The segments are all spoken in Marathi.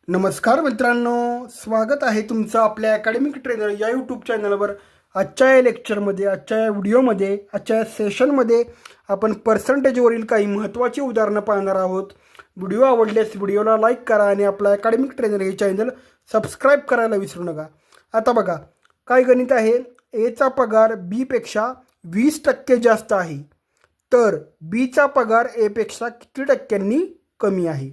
नमस्कार मित्रांनो, स्वागत आहे तुमचं आपल्या अकॅडमिक ट्रेनर या यूट्यूब चॅनलवर. आजच्या या लेक्चरमध्ये, आजच्या या व्हिडिओमध्ये, आजच्या या सेशनमध्ये आपण पर्सेंटेजवरील काही महत्त्वाची उदाहरणं पाहणार आहोत. व्हिडिओ आवडल्यास व्हिडिओला लाईक करा आणि आपला अकॅडमिक ट्रेनर हे चॅनल सबस्क्राईब करायला विसरू नका. आता बघा, काय गणित आहे. एचा पगार बीपेक्षा 20% जास्त आहे, तर बीचा पगार एपेक्षा किती टक्क्यांनी कमी आहे.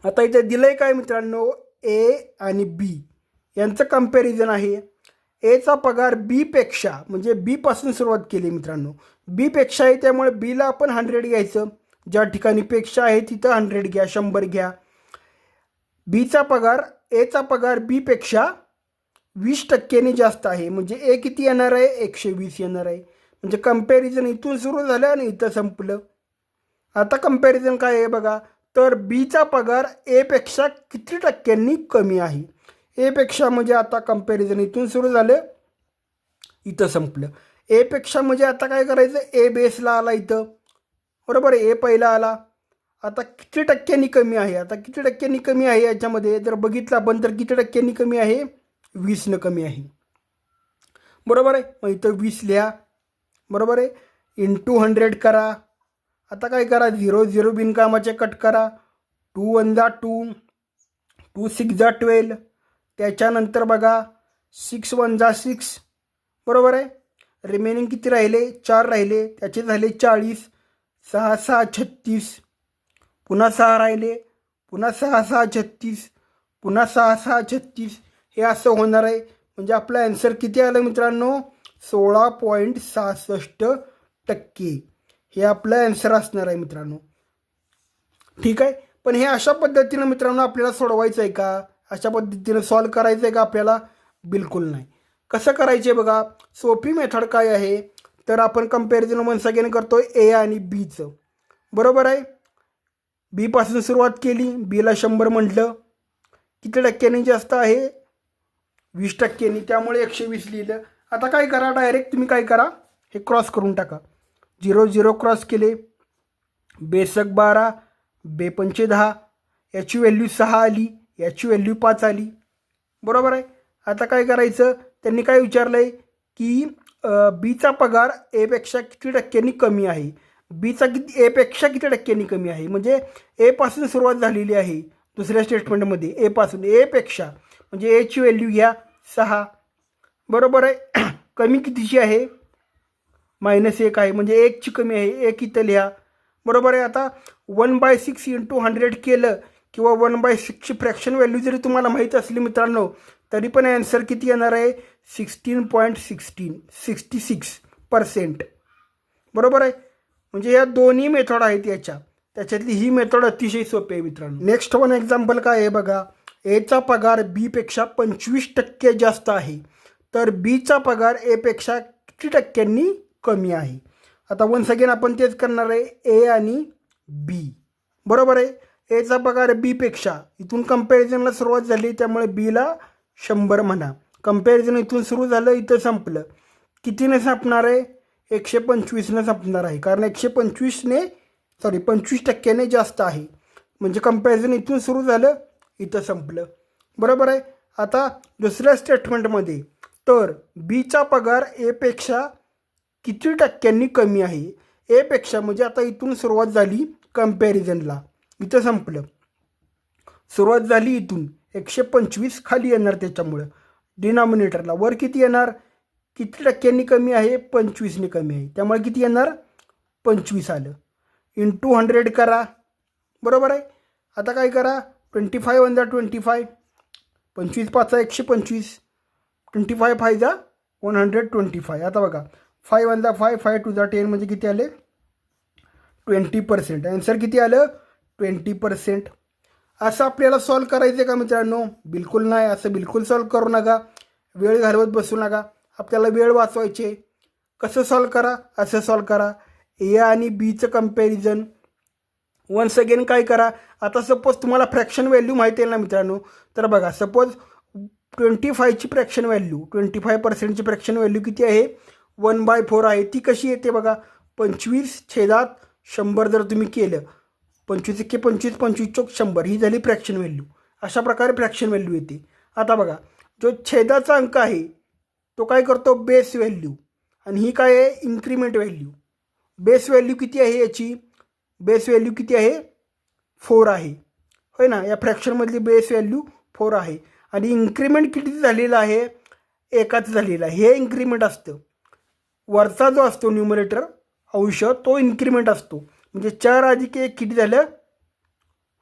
आता इथे दिलंय काय मित्रांनो, ए आणि बी यांचं कंपॅरिझन आहे. एचा पगार बीपेक्षा, म्हणजे बीपासून सुरुवात केली मित्रांनो. बीपेक्षा आहे त्यामुळे बीला आपण 100 घ्यायचं. ज्या ठिकाणी पेक्षा आहे तिथं 100 घ्या, 100 घ्या. बीचा पगार, एचा पगार बीपेक्षा 20%नी जास्त आहे, म्हणजे ए किती येणार आहे, 120 येणार आहे. म्हणजे कंपॅरिझन इथून सुरू झालं आणि इथं संपलं. आता कंपॅरिझन काय आहे बघा, तर बीचा पगार एपेक्षा किती टक्क्यांनी कमी आहे. एपेक्षा म्हणजे आता कंपॅरिझन इथून सुरू झालं, इथं संपलं. एपेक्षा म्हणजे आता काय करायचं, ए बेसला आला इथं, बरोबर आहे. ए पहिला आला. आता किती टक्क्यांनी कमी आहे, आता किती टक्क्यांनी कमी आहे याच्यामध्ये जर बघितलं आपण तर किती टक्क्यांनी कमी आहे, 20नं कमी आहे, बरोबर आहे. मग इथं 20 लिहा, बरोबर आहे. इंटू 100 करा. आता काय करा, 0 0 बिनकामाचे कट करा. 2 1 जा 2, 2 6 जा 12. त्याच्यानंतर बघा 6 1 जा 6, बरोबर आहे. रिमेनिंग किती राहिले, 4 राहिले, त्याचे झाले 40. 6 6 36, पुन्हा 6 राहिले, पुन्हा 6 6 36, पुन्हा 6 6 36. हे असं होणार आहे. म्हणजे आपलं ॲन्सर किती आलं मित्रांनो, 16.66%. हे आपलं ॲन्सर असणार आहे मित्रांनो. ठीक आहे. पण हे अशा पद्धतीनं मित्रांनो आपल्याला सोडवायचं आहे का, अशा पद्धतीनं सॉल्व करायचं आहे का आपल्याला, बिलकुल नाही. कसं करायचं आहे बघा, सोपी मेथड काय आहे, तर आपण कंपॅरिझन वन्स अगेन करतोय ए आणि बीचं, बरोबर आहे. बीपासून सुरुवात केली, बीला 100 म्हटलं, किती टक्क्यांनी जास्त आहे, 20%नी, त्यामुळे 120 लिहिलं. आता काय करा, डायरेक्ट तुम्ही काय करा, हे क्रॉस करून टाका. 0 0 क्रॉस केले, बेसक 12, बेपंचे 10, याची व्हॅल्यू 6 आली, याची व्हॅल्यू 5 आली, बरोबर आहे. आता काय करायचं, त्यांनी काय विचारलं आहे की बीचा पगार एपेक्षा किती टक्क्यांनी कमी आहे. बीचा किती, एपेक्षा किती टक्क्यांनी कमी आहे, म्हणजे एपासून सुरुवात झालेली आहे दुसऱ्या स्टेटमेंटमध्ये. एपासून, एपेक्षा म्हणजे एची व्हॅल्यू घ्या 6, बरोबर आहे. कमी कितीची आहे, -1 आहे, म्हणजे 1ची कमी आहे, 1 इथं लिहा, बरोबर आहे. आता 1/6 इंटू 100 केलं किंवा 1/6ची फ्रॅक्शन व्हॅल्यू जरी तुम्हाला माहीत असली मित्रांनो, तरी पण ॲन्सर किती येणार आहे, 66%, बरोबर आहे. म्हणजे या दोन्ही मेथड आहेत त्याच्यातली ही मेथड अतिशय सोपी आहे मित्रांनो. नेक्स्ट वन एक्झाम्पल काय आहे बघा, एचा पगार बीपेक्षा 25% जास्त आहे, तर बीचा पगार एपेक्षा किती टक्क्यांनी कमी आहे. आता वन्स अगेन आपण तेच करणार आहे, ए आणि बी, बरोबर आहे. एचा पगार बीपेक्षा, इथून कंपॅरिझनला सुरुवात झाली त्यामुळे बीला 100 म्हणा. कंपॅरिझन इथून सुरू झालं, इथं संपलं. कितीने संपणार आहे, 125नं संपणार आहे, कारण 25%ने जास्त आहे. म्हणजे कंपॅरिझन इथून सुरू झालं, इथं संपलं, बरोबर आहे. आता दुसऱ्या स्टेटमेंटमध्ये, तर बीचा पगार एपेक्षा किती टक्क्यांनी कमी आहे. एपेक्षा म्हणजे आता इथून सुरुवात झाली कंपॅरिझनला, इथं संपलं. सुरुवात झाली इथून, 125 खाली येणार, त्याच्यामुळं डिनॉमिनेटरला वर किती येणार, किती टक्क्यांनी कमी आहे, 25नी कमी आहे, त्यामुळे किती येणार, 25 आलं. इंटू 100 करा, बरोबर आहे. आता काय करा, 25 1 जा 25, 25 5 125, 25 5 जा 125. आता बघा, 5 1 जा 5, 5 2 जा 10, म्हणजे किती आले, 20%. ॲन्सर किती आलं, 20%. असं आपल्याला सॉल्व करायचं आहे का मित्रांनो, बिलकुल नाही. असं बिलकुल सॉल्व करू नका, वेळ घालवत बसू नका. आपल्याला वेळ वाचवायचे. कसं सॉल्व करा, असं सॉल्व करा. ए आणि बीचं कंपॅरिझन वन्स अगेन काय करा. आता सपोज तुम्हाला फ्रॅक्शन व्हॅल्यू माहिती आहे ना मित्रांनो, तर बघा, सपोज 25ची फ्रॅक्शन व्हॅल्यू, 25%ची फ्रॅक्शन व्हॅल्यू किती आहे, 1/4 आहे. ती कशी येते बघा, 25/100 जर तुम्ही केलं, 25 × 25 25 × 100 ही झाली फ्रॅक्शन व्हॅल्यू. अशा प्रकारे फ्रॅक्शन व्हॅल्यू येते. आता बघा, जो छेदाचा अंक आहे तो काय करतो, बेस व्हॅल्यू, आणि ही काय आहे, इन्क्रीमेंट व्हॅल्यू. बेस व्हॅल्यू किती आहे याची, बेस व्हॅल्यू किती आहे, 4 आहे, होय ना. या फ्रॅक्शनमधली बेस व्हॅल्यू 4 आहे. आणि इन्क्रीमेंट किती झालेलं आहे, एकाच झालेलं आहे. हे इन्क्रीमेंट असतं. वरचा जो असतो न्यूमरेटर अंश तो इन्क्रीमेंट असतो. म्हणजे 4 अधिक 1 किती झालं,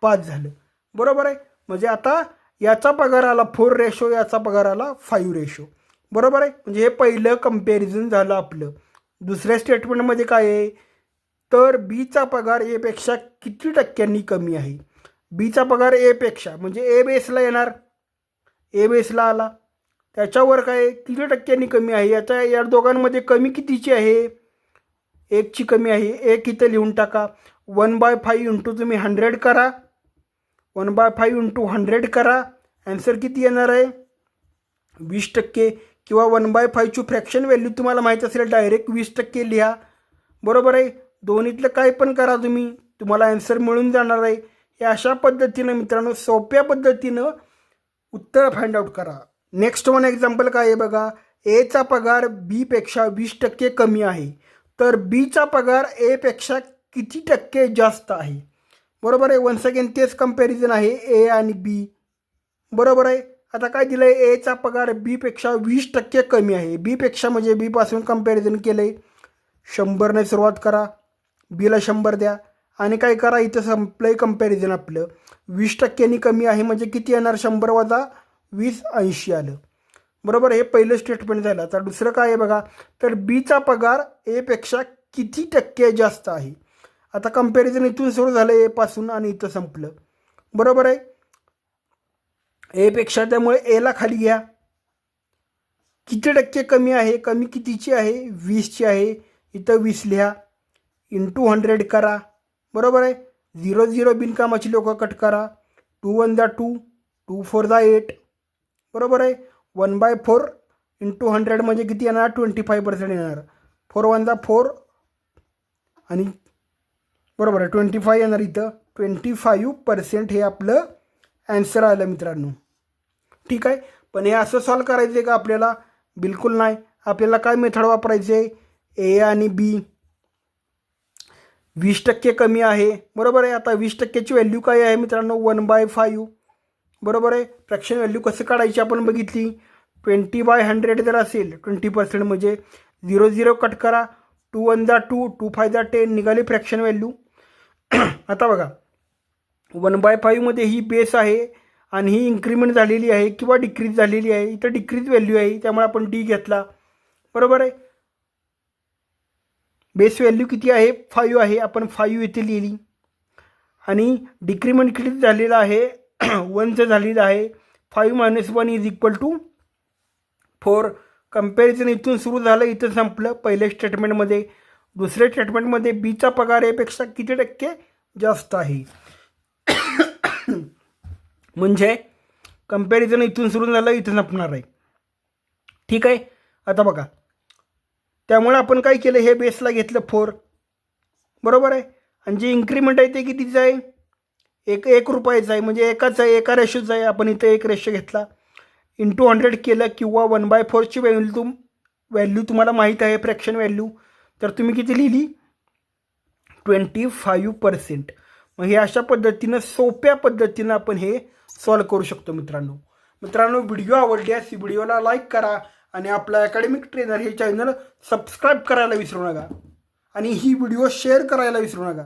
5 झालं. बरोबर आहे. म्हणजे आता याचा पगार आला 4 रेशो, याचा पगार आला 5 रेशो. बरोबर आहे. म्हणजे हे पहिलं कंपॅरिझन झालं आपलं. दुसऱ्या स्टेटमेंटमध्ये काय आहे, तर बीचा पगार एपेक्षा किती टक्क्यांनी कमी आहे. बीचा पगार एपेक्षा, म्हणजे ए बेसला येणार, ए बेसला आला, त्याच्यावर काय किती टक्क्यांनी कमी आहे. या दोघांमध्ये कमी कितीची आहे, 1ची कमी आहे. 1 इथं लिहून टाका. 1/5 इंटू तुम्ही 100 करा, 1/5 इंटू 100 करा. ॲन्सर किती येणार आहे, 20%. किंवा 1/5ची फ्रॅक्शन व्हॅल्यू तुम्हाला माहीत असेल, डायरेक्ट 20% लिहा. बरोबर आहे. दोन्हीतलं काय पण करा तुम्ही, तुम्हाला ॲन्सर मिळून जाणार आहे. हे अशा पद्धतीनं मित्रांनो, सोप्या पद्धतीनं उत्तर फाइंड आउट करा. नेक्स्ट वन एक्झाम्पल काय आहे बघा, एचा पगार बीपेक्षा 20% कमी आहे, तर बीचा पगार एपेक्षा किती टक्के जास्त आहे. बरोबर आहे. वन्स अगेन तेच कंपॅरिझन आहे, ए आणि बी. बरोबर आहे. आता काय दिलं आहे, एचा पगार बीपेक्षा 20% कमी आहे. बीपेक्षा म्हणजे बीपासून कंपॅरिझन केलं आहे, 100ने सुरुवात करा, बीला 100 द्या, आणि काय करा, इथं संपलं आहे कंपॅरिझन आपलं. 20%नी कमी आहे म्हणजे किती येणार, 100 वजा 20, 80 आलं. बरोबर. हे पहिलं स्टेटमेंट झालं. आता दुसरं काय आहे बघा, तर बीचा पगार एपेक्षा किती टक्के जास्त आहे. आता कंपॅरिझन इथून सुरू झालं, एपासून, आणि इथं संपलं. बरोबर आहे. एपेक्षा, त्यामुळे एला खाली घ्या. किती टक्के कमी आहे, कमी कितीची आहे, 20ची आहे. इथं 20 लिहा, इंटू 100 करा. बरोबर आहे. 0 0 बिनकामाची लोक कट करा. 2 1 जा 2, 2 4 जा 8. बरोबर आहे. 1/4 इंटू 100 म्हणजे किती येणार, 25% येणार. 4 1 जा 4, आणि बरोबर आहे 25 येणार. इथं 25% हे आपलं ॲन्सर आलं मित्रांनो. ठीक आहे. पण हे असं सॉल्व करायचं आहे का आपल्याला, बिलकुल नाही. आपल्याला काय मेथड वापरायची आहे, ए आणि बी 20% कमी आहे. बरोबर आहे. आता 20%ची व्हॅल्यू काय आहे मित्रांनो, 1/5. बरोबर आहे. फ्रॅक्शन व्हॅल्यू कसं काढायची आपण बघितली. 20/100 जर असेल, 20% म्हणजे 0 0 कट करा. 2 1 जा 2, 2 5 जा 10, निघाली फ्रॅक्शन व्हॅल्यू. आता बघा, 1/5 मध्ये ही बेस आहे, आणि ही इन्क्रीमेंट झालेली आहे किंवा डिक्रीज झालेली आहे. इथं डिक्रीज व्हॅल्यू आहे, त्यामुळे आपण डी घेतला. बरोबर आहे. बेस व्हॅल्यू किती आहे, 5 आहे, आपण 5 इथे लिहिली. आणि डिक्रीमेंट किती झालेलं आहे, 1चं झालेलं आहे. 5 - 1 = 4. कंपॅरिझन इथून सुरू झालं, इथं संपलं पहिल्या स्टेटमेंटमध्ये. दुसऱ्या स्टेटमेंटमध्ये बीचा पगार एपेक्षा किती टक्के जास्त आहे. म्हणजे कंपॅरिझन इथून सुरू झालं, इथं संपणार आहे. ठीक आहे. आता बघा, त्यामुळे आपण काय केलं, हे बेसला घेतलं 4. बरोबर आहे. आणि जे इन्क्रीमेंट आहे ते कितीचं आहे, 1 रुपयाचं आहे, म्हणजे एकाच आहे, एका रेशोचं आहे. आपण इथं 1 रेशो घेतला, इंटू 100 केलं, किंवा 1/4ची व्हॅल्यू तुम्हाला माहीत आहे, फ्रॅक्शन व्हॅल्यू, तर तुम्ही किती लिहिली, 25%. मग हे अशा पद्धतीनं, सोप्या पद्धतीनं आपण हे सॉल्व करू शकतो मित्रांनो. व्हिडिओ आवडल्यास व्हिडिओला लाईक करा, आणि आपला अकॅडमिक ट्रेनर हे चॅनल सबस्क्राईब करायला विसरू नका, आणि ही व्हिडिओ शेअर करायला विसरू नका.